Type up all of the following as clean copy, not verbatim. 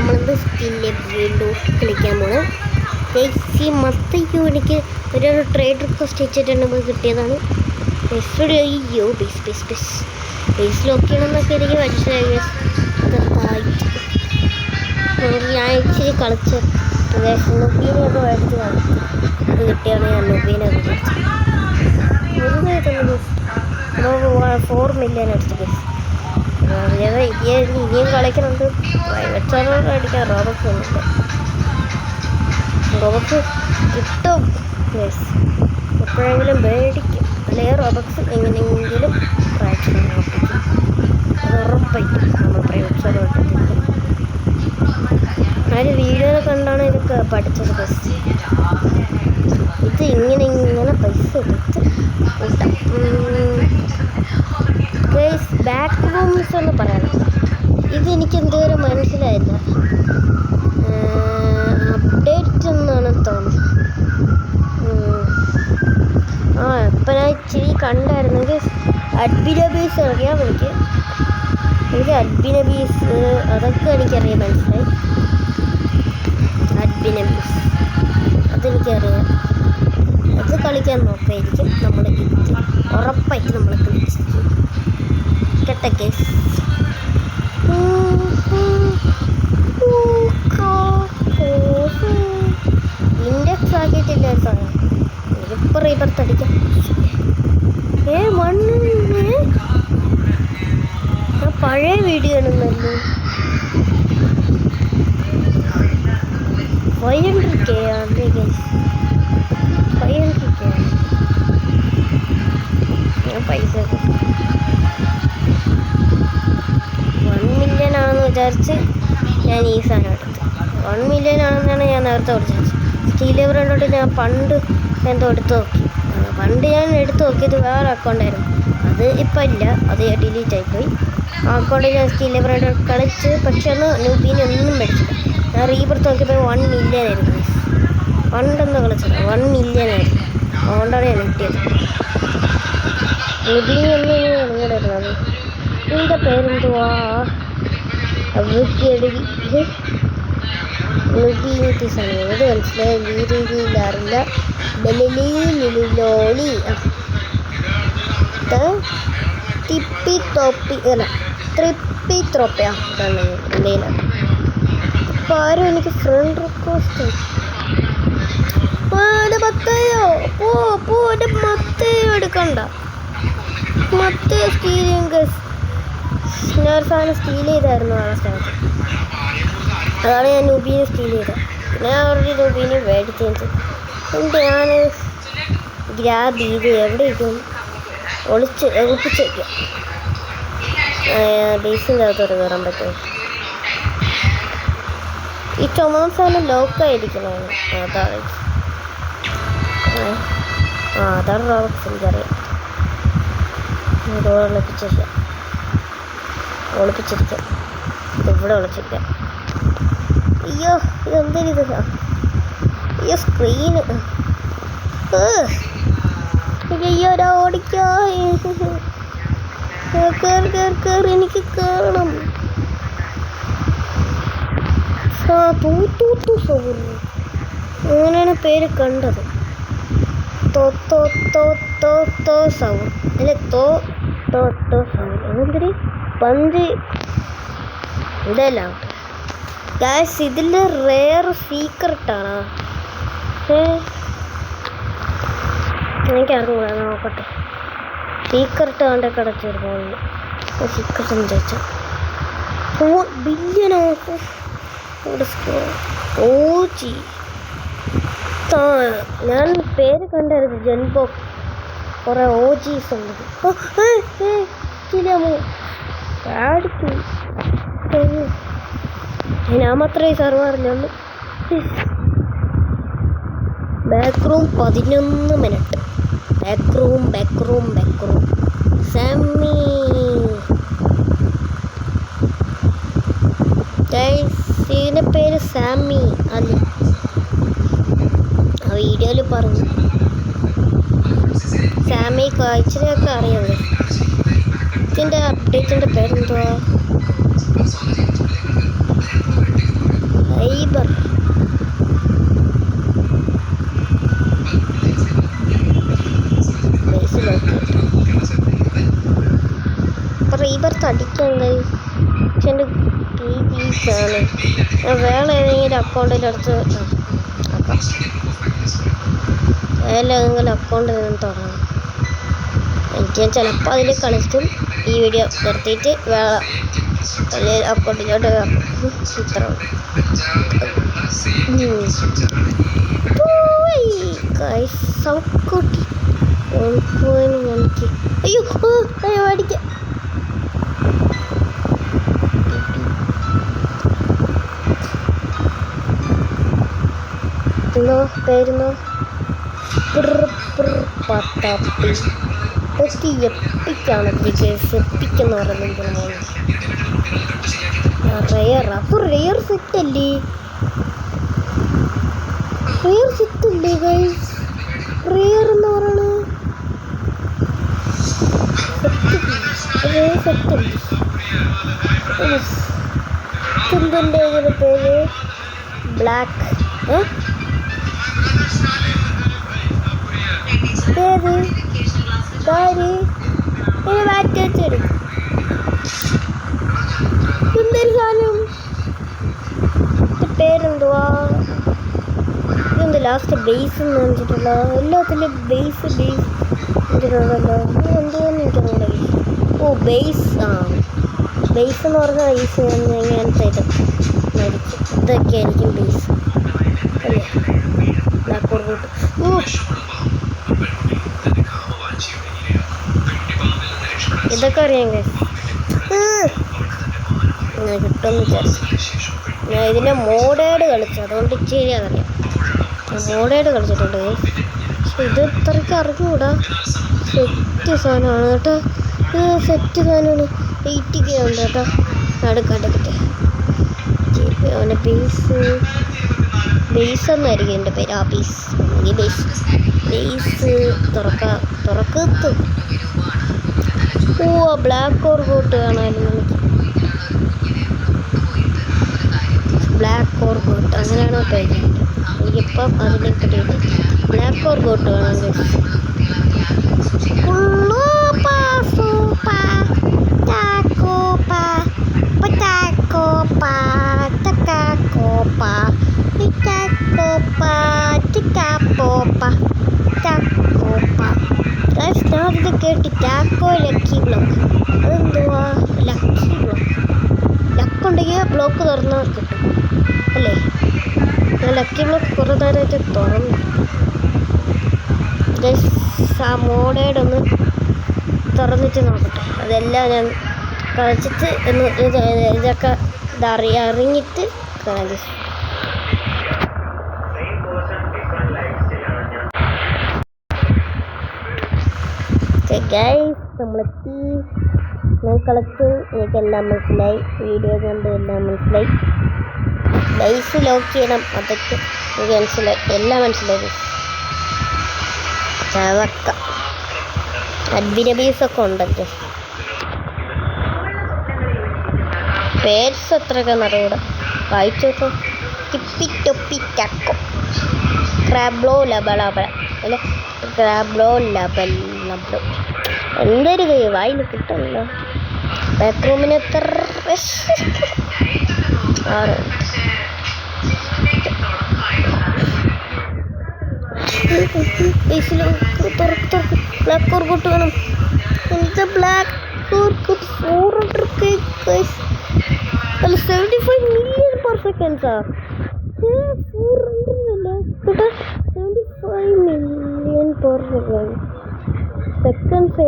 നമ്മളിത് സ്കില്ല് വീണ്ടും കളിക്കാൻ പോകണം. ഈ മത്തയ്ക്ക് എനിക്ക് ഒരു ട്രേഡ് റിക്വസ്റ്റ് വെച്ചിട്ടുണ്ടെങ്കിൽ കിട്ടിയതാണ്. അയ്യോ ബേസിലൊക്കെയാണെന്നൊക്കെ എനിക്ക് മനസ്സിലായി. ഞാൻ ഇച്ചിരി കളിച്ച് നുബീനെയൊക്കെ മേടിച്ച് കളിച്ചു. ഇത് കിട്ടിയാണ് ഞാൻ നുബീനെയൊക്കെ കളിച്ചത്. 4 മില്യൺ അടിച്ചു ബേസ്. ഇനിയും കളിക്കുന്നുണ്ട്. പ്രൈവറ്റ് സെർവർ അടിക്കാൻ റോബക്സ് ഒന്നുമില്ല. റോബക്സ് കിട്ടും ബേസ്, എപ്പോഴെങ്കിലും മേടിക്കും. അല്ലെങ്കിൽ റോബക്സ് എങ്ങനെയെങ്കിലും പ്രാക്ടീസ് ഉറപ്പിക്കും. അത് ഉറപ്പായിട്ടും നമ്മൾ പ്രൈവറ്റ് സെർവർ ഇട്ടിട്ടുണ്ട്. ആ ഒരു വീഡിയോ കണ്ടാണ് ഇതൊക്കെ പഠിച്ചത് ബേസ്. ഇത് ഇങ്ങനെ പൈസ എടുത്ത് ഗൈസ് ബാക്ക് റൂംസ് എന്ന് പറയണം. ഇതെനിക്ക് എന്തുവരെ മനസ്സിലായില്ല. അപ്ഡേറ്റ് എന്നാണ് തോന്നുന്നത്. ഇപ്പം ഞാൻ ഇച്ചിരി കണ്ടായിരുന്നെങ്കിൽ അഡ്ബിനബീസ് അറിയാം. എനിക്ക് അഡ്ബിനബീസ് അതൊക്കെ എനിക്കറിയാം, മനസ്സിലായി. അഡ്ബിനബീസ് അതെനിക്കറിയാം. അത് കളിക്കാൻ നോക്കായിരിക്കും. നമ്മൾ ഉറപ്പായിട്ട് നമ്മൾ കളിച്ചിരിക്കും കേട്ടോ ഗൈസ്. ഇൻഡെക്സ് ആക്കിയിട്ടില്ല സാധനം. ഇതിപ്പോൾ റീബർത്ത് അടിക്കാം. പഴയ വീഡിയോ ആണെന്നല്ലോ. 500K ആണ് ഗൈസ്. 500K ആണ്. ഞാൻ പൈസ 1 മില്യൺ ആണെന്ന് വിചാരിച്ച് ഞാൻ ഈ സാധനം എടുത്തു. 1 മില്യൺ ആണെന്നാണ് ഞാൻ നേരത്തെ വിചാരിച്ചത്. സ്റ്റീൽ എവറോട്ട് ഞാൻ പണ്ട് എന്തോ എടുത്ത് നോക്കി. പണ്ട് ഞാൻ എടുത്ത് നോക്കിയത് വേറെ അക്കൗണ്ടായിരുന്നു. അത് ഇപ്പം ഇല്ല, അത് ഡിലീറ്റ് ആയിപ്പോയി. ആ അക്കൗണ്ടിൽ ഞാൻ സ്റ്റീൽ എവറോട്ട് കളിച്ച്, പക്ഷെ അന്ന് നുബീനെ ഒന്നും മേടിച്ചില്ല. ഞാൻ റീബർത്ത് നോക്കിയപ്പോൾ 1 മില്യൺ ആയിരുന്നു. പണ്ടെന്തോ കളിച്ചത് 1 മില്യൺ ആയിരുന്നു. അതുകൊണ്ടാണ് ഞാൻ കിട്ടിയത്. നുബീനെ ഒന്നും ഇറങ്ങിയിടായിരുന്നു. ഇതിൻ്റെ പേരെന്തുവാ നുബീനിറ്റിസാണ്. ഇത് മനസ്സിലായി. രീതിയിലറിയില്ല. ബലലോളി ത്രിപ്പിത്രോപ്പയാണ് എന്തെങ്കിലും. അപ്പോൾ ആരും എനിക്ക് ഫ്രണ്ട് റിക്വസ്റ്റ് മത്തയോ മത്തയോ എടുക്കണ്ട. മത്തയോ സ്റ്റീൽ ഗസ്. ഞാൻ ഒരു സാധനം സ്റ്റീൽ ചെയ്തായിരുന്നു ആ സ്ഥലത്ത്. അതാണ് ഞാൻ നുബീനെ സ്റ്റീൽ ചെയ്തത്. പിന്നെ അവരുടെ നുബീനെ മേടിച്ചത്. എന്നിട്ട് ഞാൻ ഗ്രാബ് ചെയ്ത് എവിടെ ഇരിക്കും ഒളിപ്പിച്ച് വയ്ക്കാം. ബേസിൻ്റെ അകത്തോട്ട് കയറാൻ പറ്റുമോ? ഈ ചുമന്ന സാധനം ലോക്കായിരിക്കണമാണ്. അതാണ് റോബക്സ്. എനിക്കറിയാം. ഒളിപ്പിച്ചിരിക്കാം. ഇവിടെ ഒളിച്ചിരിക്കാം. അയ്യോ ഇതെന്തൊരു ഇതാ. അയ്യോ സ്ക്രീന്. അയ്യോ ഓടിക്കോ. കയറി എനിക്ക് കയറണം. അങ്ങനെയാണ് പേര് കണ്ടത്. സൗണ്ട് അല്ലെ സൗണ്ട് എന്തൊരു പന്ത് ഇതെല്ലാം ഗായ്സ്. ഇതിൽ റെയർ സീക്രട്ടാണോ? എനിക്കറിഞ്ഞൂടാ, നോക്കട്ടെ. സീക്രട്ട് കണ്ട കിടച്ചിരുന്നു. സീക്രട്ട് എന്ന് ചോദിച്ചാൽ ബില്യനോ ഓജി. ഞാൻ പേര് കണ്ടായിരുന്നു. ജൻബോ കുറേ ഓജീസ് ഉണ്ട്. ഞാൻ മാത്രമേ സർവറിലുള്ളൂ. Back room 11 minute. Back room സാമി. ഇതിൻ്റെ പേര് സാമി അല്ല, ആ വീഡിയോയിൽ പറഞ്ഞു. സാമി കാഴ്ചയൊക്കെ അറിയാമല്ലോ. ഇതിൻ്റെ അപ്ഡേറ്റിൻ്റെ പേരെന്തുവാ? ആണ്. ഞാൻ വേറെ ഏതെങ്കിലും അക്കൗണ്ടിലെടുത്ത് ആക്കാം. വേറെ ഏതെങ്കിലും അക്കൗണ്ടിൽ നിന്ന് തുടങ്ങാം. എനിക്ക് ചിലപ്പോൾ അതിൽ കളിക്കും. ഈ വീഡിയോ നിർത്തിയിട്ട് വേറെ അക്കൗണ്ടിലോട്ട് ഇത്ര സൗക്കൂട്ടി 1.1K. അയ്യോ അയ്യോ അടിക്കാം. പേരുന്നോ പട്ടാപ്പി എപ്പിക്കാണ് കേസ്. എപ്പിക്കെന്ന് പറയുന്നത് റെയർ. അപ്പോൾ റെയർ സെറ്റല്ലേ? റെയർ സെറ്റല്ലേ ഗൈസ്? റെയർ എന്ന് പറയണത് റെയർ സെറ്റല്ലേ? ഇതിൻ്റെ ഇതിൻ്റെ പേര് ബ്ലാക്ക്. ഏത് കാര്യം മാറ്റി വെച്ചെടുക്കും. എന്തൊരു സാധനം പേരെന്തുവാ? ഇതെന്ത് ലാസ്റ്റ് ബേസ് എന്ന് വെച്ചിട്ടുള്ള എല്ലാത്തിലും ബേസ് വെച്ചിട്ടുണ്ടല്ലോ. എന്തുവാന്ന് എനിക്കറിയില്ല. ഓ ബേസ്. ബേസ് എന്ന് പറഞ്ഞാൽ ഈസ് എങ്ങനത്തെ ഇതൊക്കെ ആയിരിക്കും ബേസ് അല്ലേ? ബ്ലാക്ക് ഓർബോട്ട്. ഇതൊക്കെ അറിയാം ഞാൻ കിട്ടുമെന്ന് വിചാരിച്ചു. ഞാൻ ഇതിൻ്റെ മോഡേഡ് കളിച്ചു, അതുകൊണ്ട് ഇച്ചിരി അതറിയാം. മോഡേഡ് കളിച്ചിട്ടുണ്ട്. പക്ഷെ ഇത് ഇത്രയ്ക്ക് അറിഞ്ഞുകൂടാ. സെറ്റ് സാധനമാണ് കേട്ടോ. സെറ്റ് സാധനമാണ്. 80K ഉണ്ട് കേട്ടോ. അടുക്കട്ടെ അവൻ്റെ ബേസ് എന്നായിരിക്കും എൻ്റെ പേര്. ആ ബേസ് തുറക്കത്ത്. ഓ ബ്ലാക്ക് ഓർബോട്ട് കാണാമായിരുന്നു എനിക്ക്. ബ്ലാക്ക് ഓർബോട്ട് അങ്ങനെയാണോ പേര്? എനിക്കിപ്പം അതിനെ പറ്റിയിട്ട് ബ്ലാക്ക് ഓർബോട്ട് കാണാൻ ഞാനിത് കേട്ട് ടാക്കോ ലക്കി ബ്ലോക്ക്. അതെന്തുവാ? Lucky block. ലക്കുണ്ടെങ്കിൽ ബ്ലോക്ക് തുറന്നാൽ കിട്ടും അല്ലേ? ഞാൻ ലക്കി ബ്ലോക്ക് കുറേ നേരമായിട്ട് തുറന്നു. ആ മോഡേഡൊന്ന് തുറന്നിട്ട് നോക്കട്ടെ. അതെല്ലാം ഞാൻ കളിച്ചിട്ട് ഇതൊക്കെ അറിഞ്ഞിട്ട് കാണാം. ഗൈസ് നമ്മളെത്തി. ഞാൻ കളിച്ചു, എനിക്കെല്ലാം മനസ്സിലായി. വീഡിയോ കണ്ട് എല്ലാം മനസ്സിലായി. ബേസ് ലോക്ക് ചെയ്യണം, അതൊക്കെ എനിക്ക് മനസ്സിലായി. എല്ലാം മനസ്സിലായി. ചവക്ക അഡ്മിന ബേസൊക്കെ ഉണ്ടല്ലോ. പേഴ്സ് എത്രയൊക്കെ അറിയൂടെ. വായിച്ചോക്കോ. ടിപ്പിറ്റൊപ്പിറ്റക്കോ ക്രാബ്ലോ ലബളബള അല്ലെ? ക്രാബ്ലോ ലബലബളോ എന്തൊരു വായിൽ കിട്ടുമല്ലോ. ബാത്റൂമിന് എത്ര 6 ബ്ലാക്ക് ഓർബോട്ട് വേണം. എന്താ ബ്ലാക്ക് ഓർബോട്ട് 400K അല്ല 75 million per second. 400 അല്ലേ? 75 million per second. സെക്കൻഡ്സ്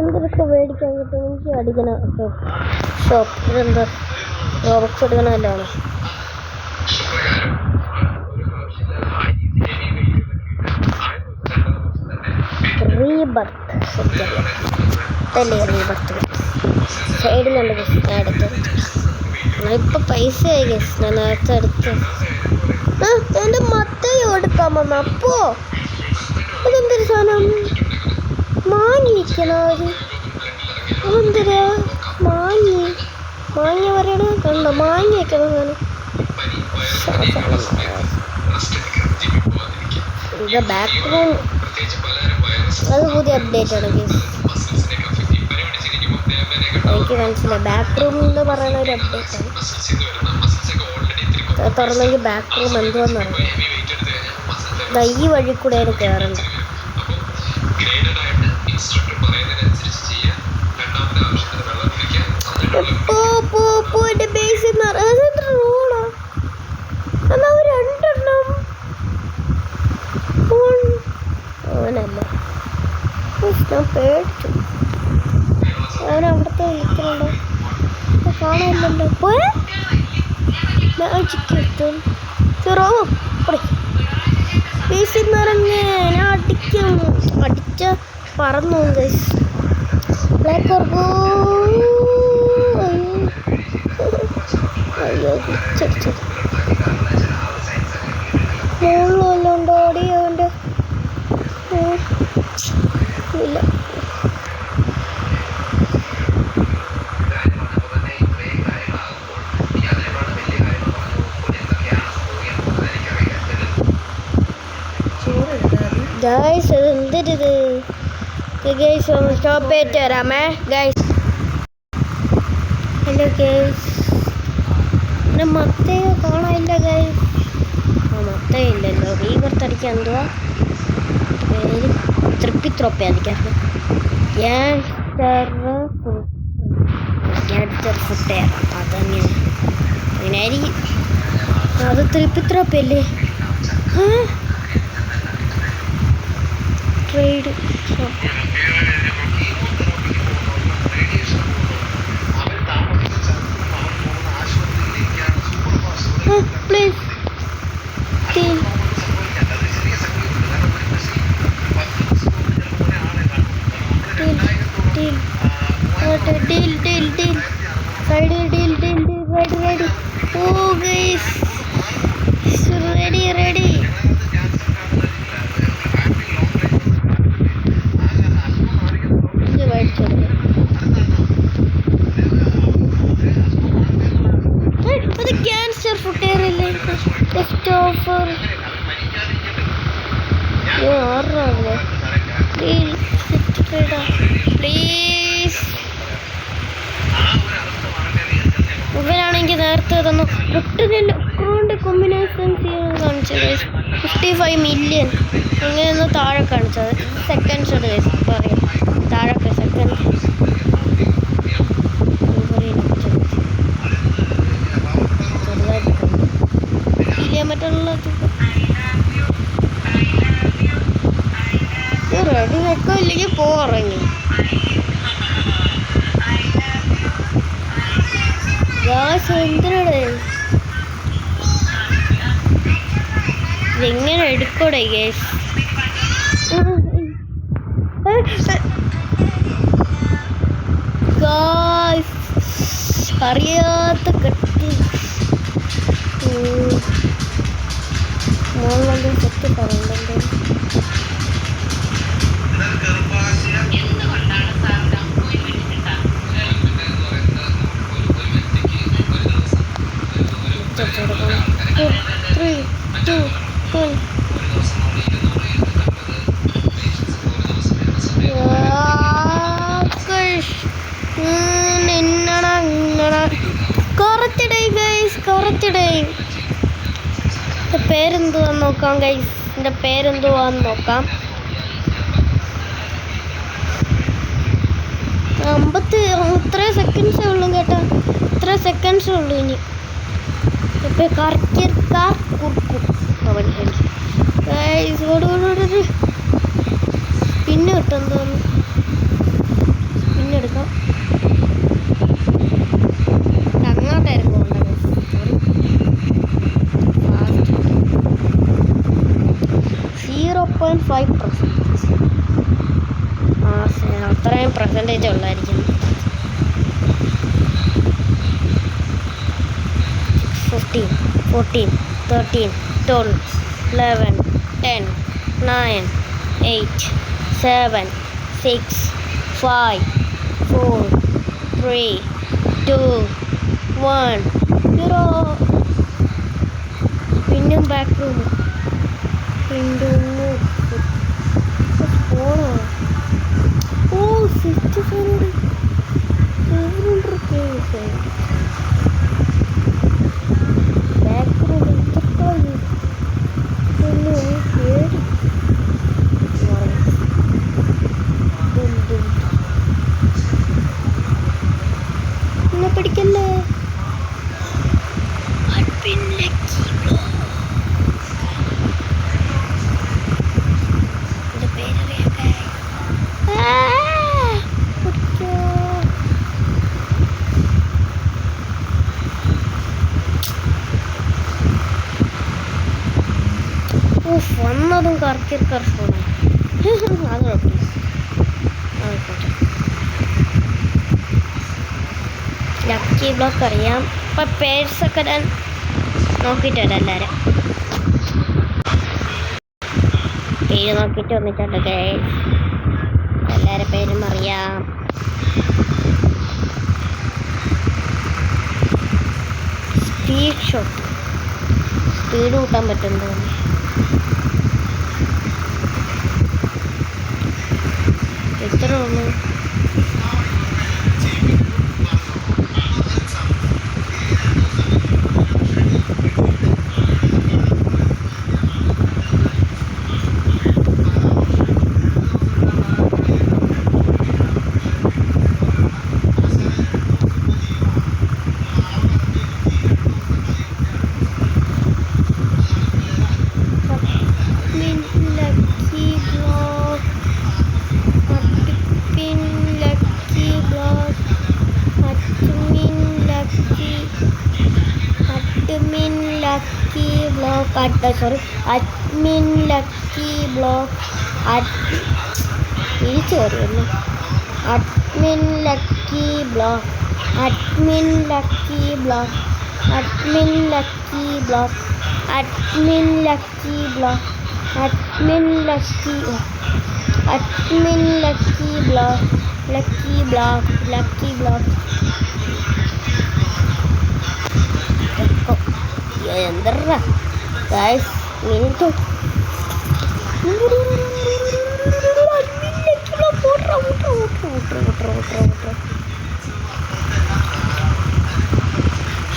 എന്തൊക്കെ മേടിക്കാൻ കിട്ടും? എനിക്ക് അടിക്കണ ഷോപ്പ്. ഇതെന്താ റോബക്സ് എടുക്കണമല്ലാണ്. റീബർത്ത് സെറ്റല്ലേ? റീബർത്ത് സൈഡിലുണ്ട്. ഞാൻ എടുത്തത് ഇപ്പം പൈസ ആയി ഗസ്. ഞാൻ നേരത്തെ എടുത്ത് എൻ്റെ മത്തയോ എടുക്കാൻ വന്ന. അപ്പോ അതെന്തൊരു സാധനം? മാങ്ങിയിരിക്കണ ഒരു അതെന്തരാ? മാങ്ങ പറയണ കണ്ടോ? മാങ്ങ വയ്ക്കണ സാധനം. ഇത് ബാക്ക് റൂം അത് പുതിയ അപ്ഡേറ്റ് ആണ് ഗൈസ്. എനിക്ക് മനസ്സിലായി. ബാക്ക് റൂം എന്ന് പറയുന്ന ഒരു അപ്ഡേറ്റ് ആണ്. തുറന്നെങ്കിൽ ബാക്ക് റൂം എന്തുവെന്ന് അറിയാം. ഈ വഴി കൂടെയാണ് കയറേണ്ടത്. എൻ്റെ ബേസിൽ റോളാ രണ്ടെണ്ണം അവനല്ലേ. ഞാൻ പേടിച്ചു. അവൻ അവിടുത്തെ നിൽക്കുന്നുണ്ടോ കാണാനില്ലല്ലോ. ബേസിൽ നിറഞ്ഞ് ഞാൻ അടിച്ച പറന്നു ഗൈസ്. ബ്ലാക്ക് ഓർഗോ അയ്യോ തിരിച്ചടിച്ചത്. മുകളിലെല്ലാം ഉണ്ടോ ഓടി അവൻ്റെ ഇല്ല. ഗൈസ് എന്തിരിത് ഗൈസ് ഒന്ന് സ്റ്റോപ്പ് ചെയ്തിട്ട് വരാമേ ഗൈസ്. Hello guys. പിന്നെ മത്തയോ കാണാനില്ല ഗൈസ്. മത്തയില്ലല്ലോ. റീവർത്തടിക്കാൻ എന്തുവാ പേര്? തൃപ്പിത്രോപ്പ അടിക്കാറ്. ഫുട്ടേർ അതന്നെയാണ്. അങ്ങനെയായിരിക്കും. അത് തൃപ്പിത്രോപ്പല്ലേ? Trade please ready. അത് ക്യാൻസർ ഫുട്ടേറല്ലേ? Christopher please. ഇവരാണെങ്കിൽ നേരത്തെ തന്നു ഒട്ടുകൊണ്ട് കോമ്പിനേഷൻ ചെയ്യാൻ കാണിച്ചത് 55 മില്യൺ അങ്ങനെയൊന്ന് താഴെ കാണിച്ചത്. സെക്കൻഡ്സ് അത് പറയാം താഴെ സെക്കൻഡ് മറ്റുള്ള റെഡി വെക്കോ ഇല്ലെങ്കിൽ പോറങ്ങി. എന്തിനാണ് ഇതെങ്ങനെ എടുക്കൂടെ ഗേസ്? അറിയാത്ത കട്ടി മോളിൽ സെറ്റ് പറയുന്നുണ്ട്. കുറച്ചിടേ പേരെന്തുവാന്ന് നോക്കാം ഗൈസ്. എൻ്റെ പേരെന്തുവാന്ന് നോക്കാം. 50 സെക്കൻഡ്സേ ഉള്ളൂ കേട്ടോ. 3 സെക്കൻഡ്സേ ഉള്ളൂ ഇനി. പിന്നെ കിട്ടും തോന്നുന്നു. പിന്നെ എടുക്കാം. അങ്ങോട്ടായിരുന്നു 0.5%. അത്രയും പെർസെൻറ്റേജ് ഉള്ളായിരിക്കും. 15, 14, 13, 12, 11, 10, 9, 8, 7, 6, 5, 4, 3, 2, 1, 0. പിന്നും ബാക്ക് റൂം പോണോ? വർക്കർ കാർ ഫോൺ അത് കുഴപ്പമില്ല. ലക്കി ബ്ലോക്ക് അറിയാം. ഇപ്പം പേഴ്സൊക്കെ ഞാൻ നോക്കിയിട്ട് വരാം. എല്ലാവരും പേര് നോക്കിയിട്ട് വന്നിട്ടുണ്ട് ഗൈസ്. എല്ലാവരുടെ പേരും അറിയാം. സ്പീഡ് ഷോട്ട് സ്പീഡ് കൂട്ടാൻ പറ്റും തോന്നുന്നു. എത്ര ഉള്ളു? സോറി, അഡ്മിൻ ലക്കി ബ്ലോക്ക് തിരിച്ചു വരുന്നു. Admin lucky block admin lucky block admin lucky block admin lucky block admin lucky admin lucky block lucky block lucky block. എന്തറാ ഗൈസ് മിനിറ്റ്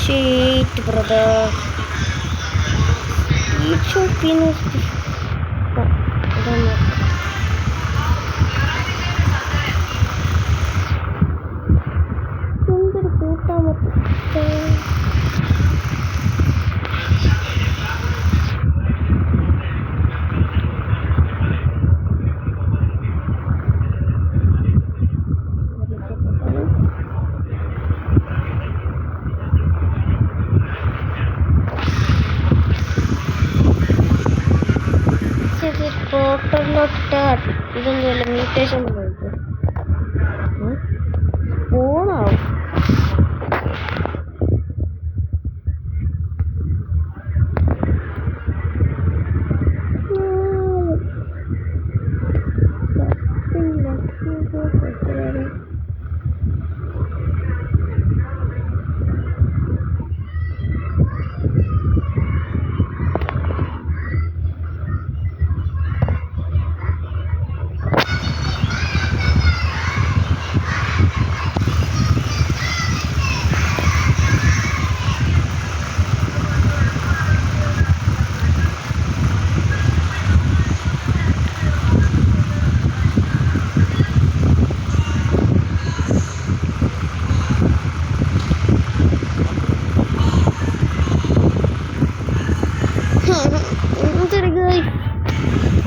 ഷീറ്റ് ബ്രദർ ഈ ഷോപ്പിന്ന് എന്തൊരു കൂട്ടാൻ പറ്റും. ഫോട്ടോയിലോട്ട് ഇതൊന്നുമില്ല, മ്യൂട്ടേഷൻ പോയിട്ട് ഫോണാവും.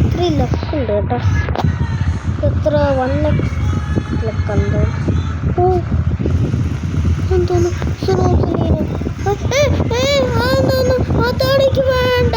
ഇത്രയും ലക്കുണ്ട് കേട്ടോ. എത്ര 1x ലക്കുണ്ട്. ഓ എന്തോന്നു അതാണെനിക്ക് വേണ്ട.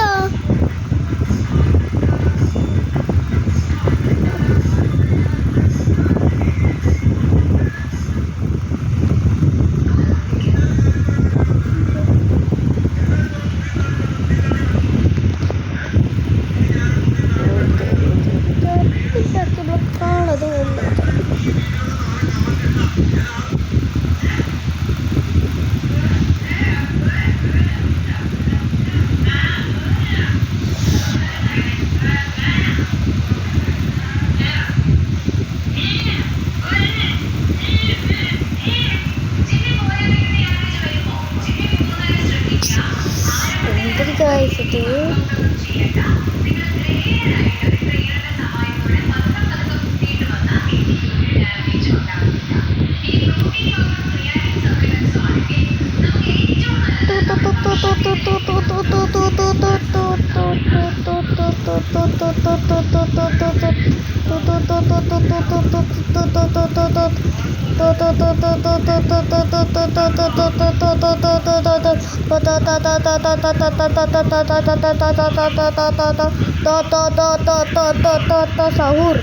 സഹൂർ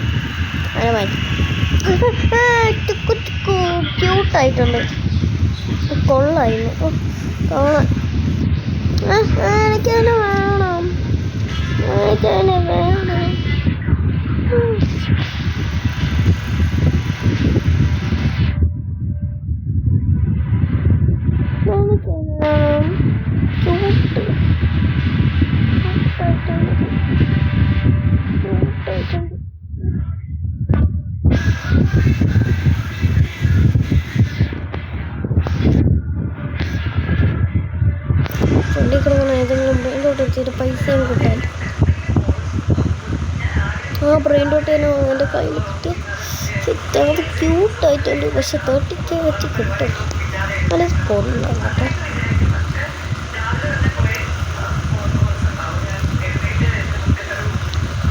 അങ്ങനെ ക്യൂട്ടായിട്ടുണ്ട്. കൊള്ളായിരുന്നു കാണാൻ. എനിക്കതിനെ വേണം, എനിക്കതിനെ വേണം. ഫ്രണ്ടിൽ കിടക്കുന്ന ഏതെങ്കിലും ബ്രെയിൻ ഡോട്ട് വെച്ചിട്ട് പൈസയും കിട്ടാൻ. ആ ബ്രെയിൻ ഡോട്ട് തന്നെ എൻ്റെ കയ്യിൽ കിട്ടി. അത് ക്യൂട്ടായിട്ടുണ്ട്. പക്ഷെ 30K വെച്ച് കിട്ടും. അത് കൊള്ളാം കേട്ടോ.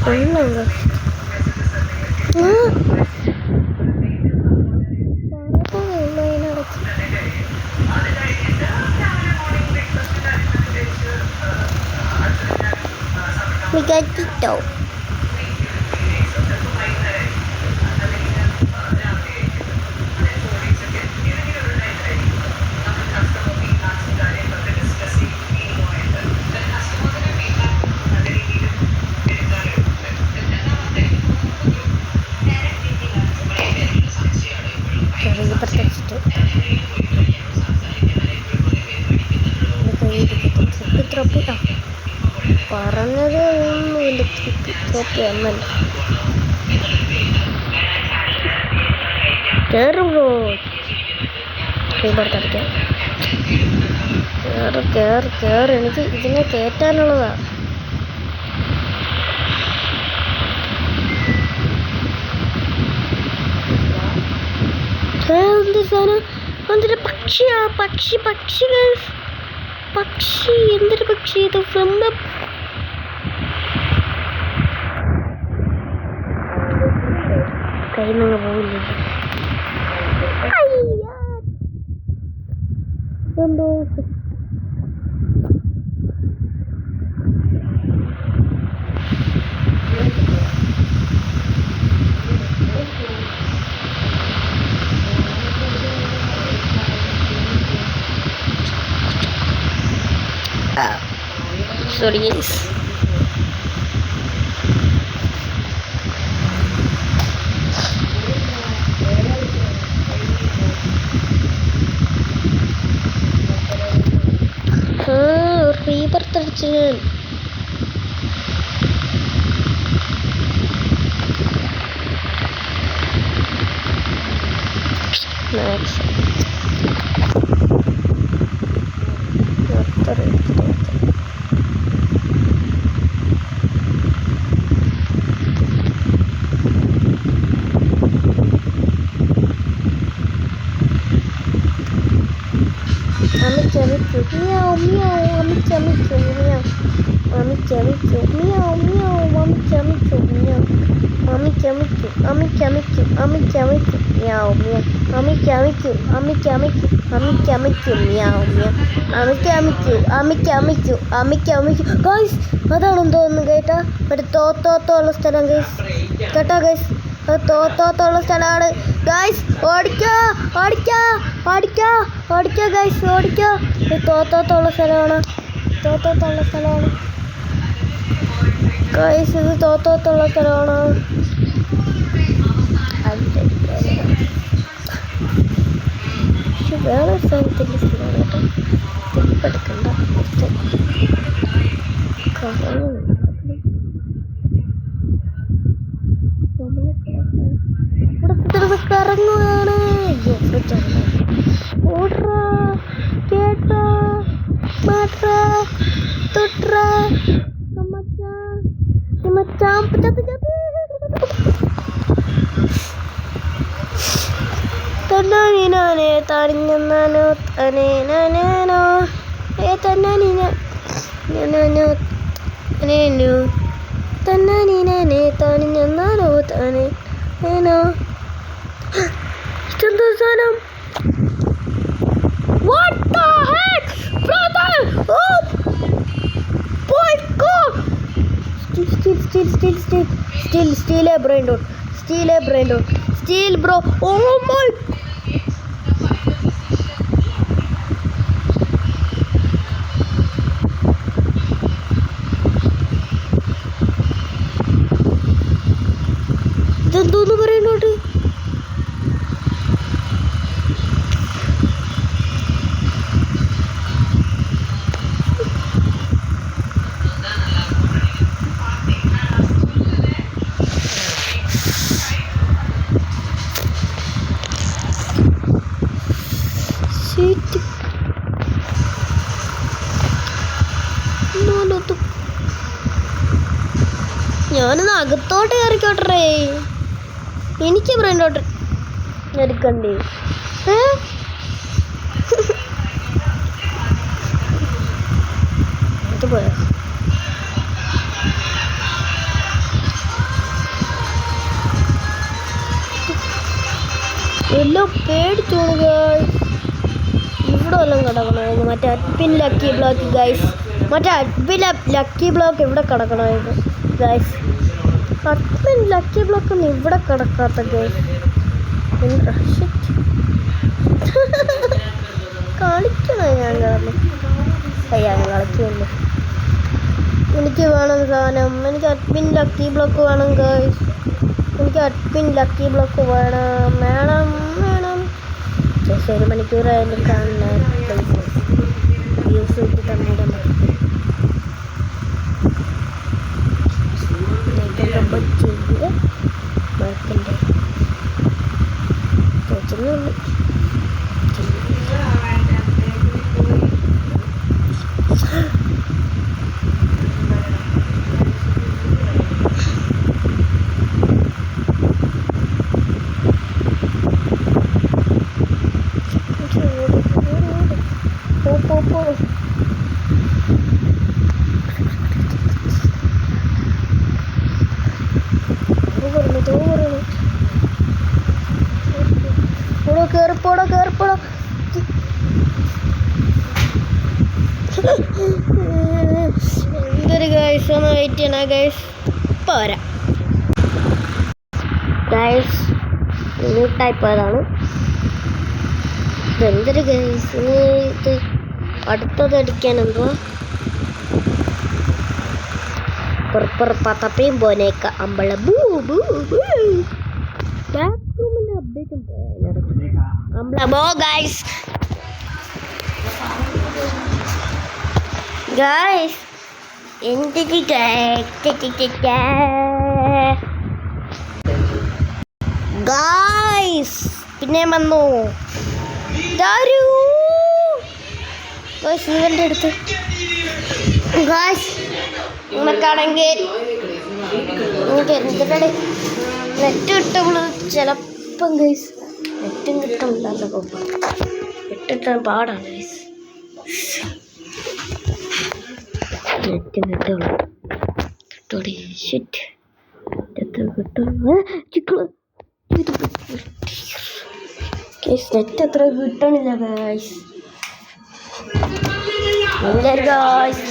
കൊള്ളാം. മികച്ചിട്ടോ. പറഞ്ഞത് ഒന്നുമില്ല. എന്നല്ല കയറുമ്പോ കീബോർഡടിക്കാം. കേറ് എനിക്ക് ഇതിനെ കയറ്റാനുള്ളതാ. എന്ത് സാധനം? എന്തൊരു പക്ഷിയാ? പക്ഷി എന്തൊരു പക്ഷി ഇത്? ഫ്രം ദ കയ്യിൽ നിന്ന് പോവില്ല. എന്തോ sorry guys. റീബർത്ത് അടിച്ചു ഞാൻ. അതാണെന്ന് തോന്നുന്നു കേട്ടാ. ഒരു തോത്തോത്തുള്ള സ്ഥലം ഗൈസ്. കേട്ടോ ഗൈസ്, അത് തോത്തോത്തുള്ള സ്ഥലമാണ് ഗൈസ്. ഓടിക്കോ ഗൈസ്, ഓടിക്കോ. ഇത് തോത്തോത്തുള്ള സ്ഥലമാണ് ഗൈസ്. ഇത് തോത്തോത്തുള്ള സ്ഥലമാണ്. പക്ഷെ വേറെ സ്ഥലത്തിൻ്റെ സ്ഥലമാണ് കേട്ടോ. തിരിപ്പെടുക്കണ്ട. ഇവിടെ കറങ്ങുകയാണ്. ഓട്രാ കേട്ടാ മാട്രാ തൊട്രാ തന്നാനേ തണിഞ്ഞോ തനേനോ തന്നാനോ തന്നാനേ തണിഞ്ഞോ തനേനോ. ഇതെന്താ സാധനം? Steel brain dot steel bro. Oh my ഇതെന്തോന്ന് പറയുന്നോട്ട്. ഞാനൊന്ന് അകത്തോട്ട് കയറിക്കോട്ടേ. എനിക്ക് ബ്രെയിനോട്ട് എടുക്കണ്ടേ? അത് പോയോ? എല്ലാം പേടിച്ചോണു ഗൈസ്. ഇവിടെ വല്ലതും കിടക്കണമായിരുന്നു. മറ്റേ അഡ്മിൻ ലക്കി ബ്ലോക്ക് ഗൈസ്. മറ്റേ അഡ്മിൻ ലക്കി ബ്ലോക്ക് ഇവിടെ കിടക്കണമായിരുന്നു ഗൈസ്. അഡ്മിൻ ലക്കി ബ്ലോക്ക് ഒന്നും ഇവിടെ കിടക്കാത്ത ഗൈസ്. കളിക്കണോ ഞാൻ കാരണം? ഞാൻ കളിക്കുമല്ലോ. എനിക്ക് വേണം സാധനം. എനിക്ക് അഡ്മിൻ ലക്കി ബ്ലോക്ക് വേണം ഗൈസ്. എനിക്ക് അഡ്മിൻ ലക്കി ബ്ലോക്ക് വേണം. ശേഷം 1 മണിക്കൂറായാലും കാണുന്ന വ്യൂസ് കിട്ടി തന്നേരം ചെയ്ത് ബൈക്കിൻ്റെ ചോദിച്ചുള്ളൂ. കേറിപ്പോടോ. എന്തൊരു ഗൈസ്, ഒന്ന് വെയിറ്റ് ചെയ്യണ ഗൈസ്. പോരാ ഗൈസ്, മ്യൂട്ടായിപ്പോയതാണ്. ഇതെന്തൊരു ഗൈസ്. ഇനി ഇത് അടുത്തത് അടിക്കാൻ എന്തുവാ? പത്തപ്പയും പോനേക്ക അമ്പള ബൂ ബൂ ബൂ. ബാത്റൂമിൻ്റെ അപ്ഡേറ്റും അമ്പള ബോ ഗൈസ്. ഗൈസ് എന്തൊരു ഗൈസ് പിന്നെ വന്നു ഇവൻ്റെ അടുത്ത് ഗൈസ്. നമുക്കാണെങ്കിൽ നമുക്ക് എന്തിടെ നെറ്റ് കിട്ടുമ്പോൾ ചിലപ്പം ഗൈസ് നെറ്റും കിട്ടുന്നില്ലല്ലോ. നെറ്റിട്ടാൻ പാടാണ് ഗൈസ്. Net കിട്ടോടി shit. എത്ര കിട്ടും നെറ്റ് എത്ര കിട്ടണില്ല ഗൈസ്.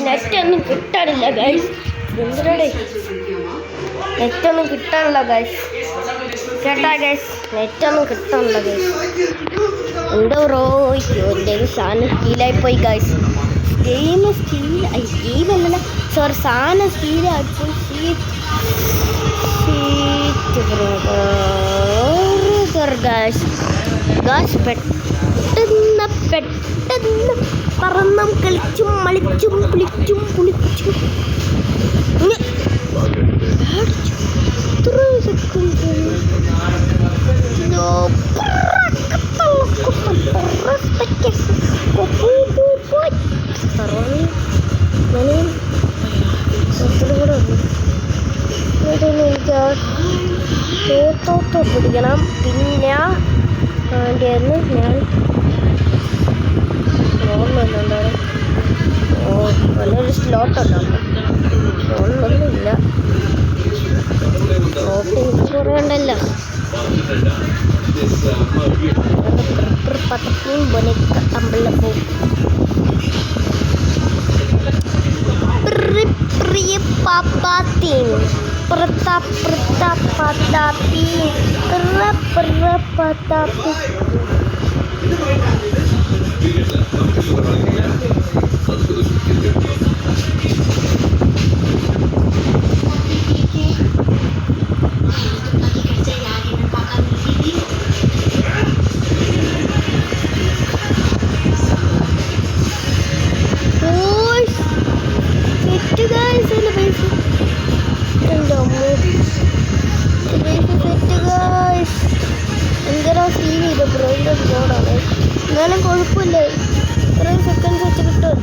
നെറ്റൊന്നും കിട്ടാനില്ല ഗൈസ്. എന്തിനടെ നെറ്റൊന്നും കിട്ടാനില്ല ഗൈസ്. കേട്ടാ ഗൈസ്, നെറ്റൊന്നും കിട്ടാനില്ല ഗൈസ്. എന്തോ എൻ്റെ സാധനം സ്റ്റീലായിപ്പോയി ഗൈസ്. ഗെയിമല്ല സോറി, സാധനം സ്റ്റീലായിപ്പോയി. പെട്ടെന്ന് പറന്നും കളിച്ചും മളിച്ചും കുളിച്ചും എനിക്ക് തോത്തോട്ട് പിടിക്കണം. പിന്നെ അതിൻ്റെ ഞാൻ ഓർമ്മയുണ്ടോ? നല്ലൊരു സ്ലോട്ടുണ്ടാകും. ഓർമ്മൊന്നുമില്ല. കുറേ ഉണ്ടല്ലോ. പത്തപ്പയും ബൊനക്ക അമ്പലപ്പൂ. പ്രിയ പാപ്പാത്തീൻ Patapi. എന്നാലും കുഴപ്പമില്ല, ഇത്രയും സെക്കൻഡ്സ് വെച്ച് കിട്ടും.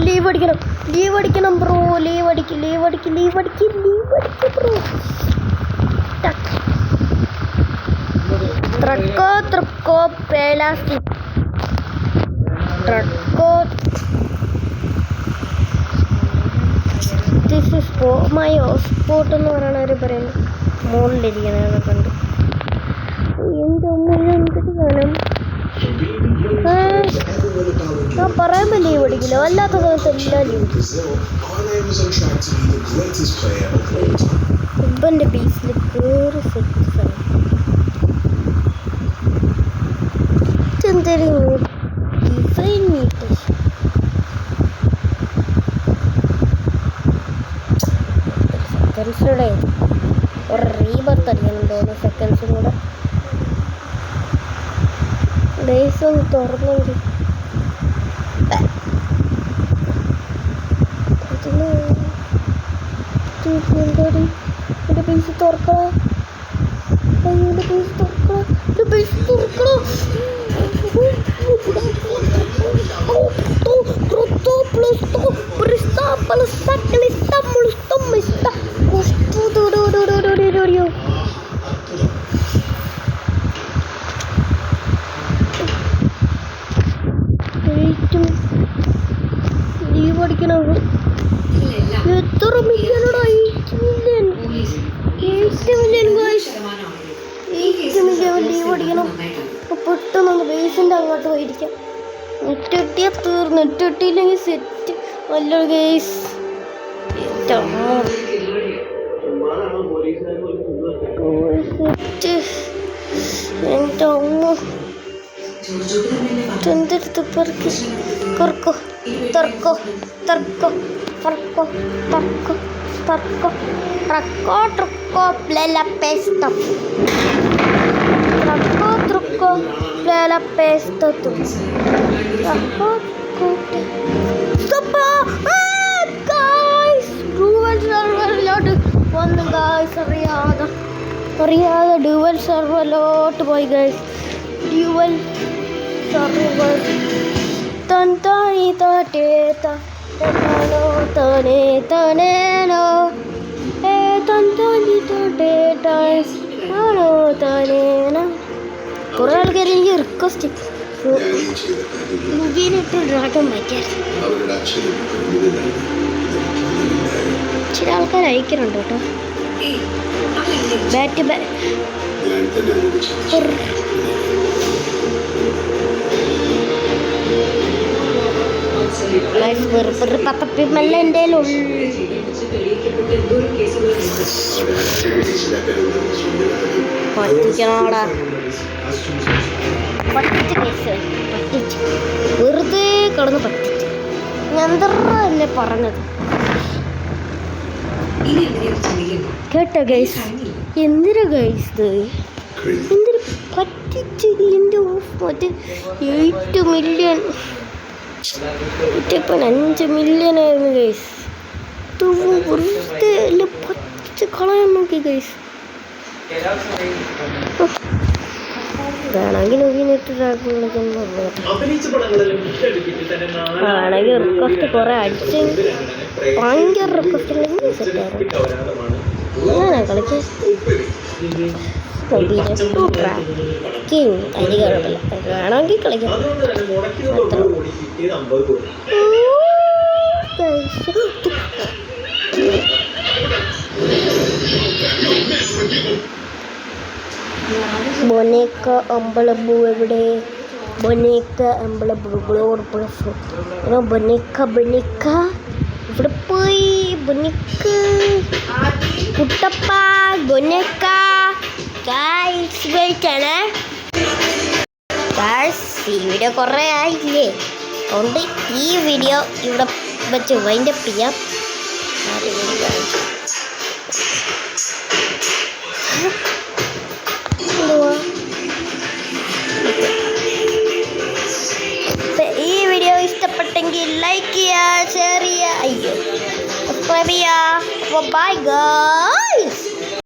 ലീവ് അടിക്കണം ബ്രോ, ലീവ് അടിക്ക് bro. Trocco plastic. This is my sport എന്ന് പറയണവർ പറയുന്നത് മുകളിലിരിക്കണ കണ്ട്. ഞാൻ പറയുമ്പോൾ ലീവ് അടിക്കില്ല, അല്ലാത്ത ദിവസം എല്ലാം ലീവ്. ഫുട്ബോളിൻ്റെ ബേസിൽ കയറി സെക്സാണ്. Define meters. സെക്കൻഡ്സിലൂടെ ഒരു റീബർത്ത് അടിക്കുന്നുണ്ടോ സെക്കൻഡ്സും കൂടെ. ബേസ് ഒന്ന് തുറന്നുണ്ട്. എൻ്റെ ബേസ് തുറക്കണം. ലീവ് അടിക്കണം. എത്ര മില്യനോടാ? 8 മില്യൺ ലീവ് അടിക്കണം. പെട്ടെന്ന് ബേസിൻ്റെ അങ്ങോട്ട് പോയിരിക്കാം. നെറ്റ് കിട്ടിയാൽ തീർന്നു. നെറ്റ് കിട്ടിയില്ലെങ്കിൽ സെറ്റ് നല്ലൊരു ഗേസ്. എൻ്റെ അമ്മ എന്തെടുത്ത് തുറക്കോ la pesto. Trucco, la pesto tu. Stop! Guys, dual server lot. One guys, അറിയാതെ dual server lot boy guys. Dual server. Tanta teta. Tane no. കുറെ ആൾക്കാർ എനിക്ക് റിക്വസ്റ്റ് ലുബീനിട്ട് ഡ്രാഗൺ വായിക്കായിരുന്നു. ചില ആൾക്കാർ അയക്കുന്നുണ്ട് കേട്ടോ. ബാറ്റ് പത്തപ്പിമല്ല എൻ്റെ പറ്റിക്കണോടാ. പറ്റിച്ച് വെറുതെ കിടന്ന് പറ്റിച്ച്. ഞാൻ എന്തല്ലേ പറഞ്ഞത് കേട്ടോ ഗൈസ്? എന്തിനാ ഗൈസ് എന്തിനു പറ്റിച്ച്? എൻ്റെ മറ്റേ 8 മില്യൺ ഇപ്പം 5 മില്യൺ ആയിരുന്നു ഗൈസ്. വെറുതെ അല്ല പറ്റിച്ച് കളയാൻ നോക്കി ഗൈസ്. വേണമെങ്കിൽ ആണെങ്കിൽ റിക്വസ്റ്റ് കുറെ അടിച്ചെങ്കിൽ ഭയങ്കര റിക്വസ്റ്റ് ഉണ്ടെങ്കിൽ സെറ്റായിരുന്നു. ഞാനാ കളിക്കാൻ അതിന് കുഴപ്പമില്ല. വേണമെങ്കിൽ കളിക്കാം. ബൊനേക്ക അമ്പലപ്പൂ എവിടെ? ബൊനേക്ക അമ്പലപ്പൂ ബൊനേക്ക ഇവിടെ പോയി. ബൊനേക്ക കുട്ടപ്പ ബൊനേക്ക വെയിറ്റാണ്. ഈ വീഡിയോ കുറേ ആയില്ലേ, അതുകൊണ്ട് ഈ വീഡിയോ ഇവിടെ വെച്ച് വൈൻഡപ്പ് ചെയ്യാം. ഈ വീഡിയോ ഇഷ്ടപ്പെട്ടെങ്കിൽ ലൈക്ക് ചെയ്യുക, ഷെയർ ചെയ്യുക, സബ്സ്ക്രൈബ് ചെയ്യുക. Bye guys.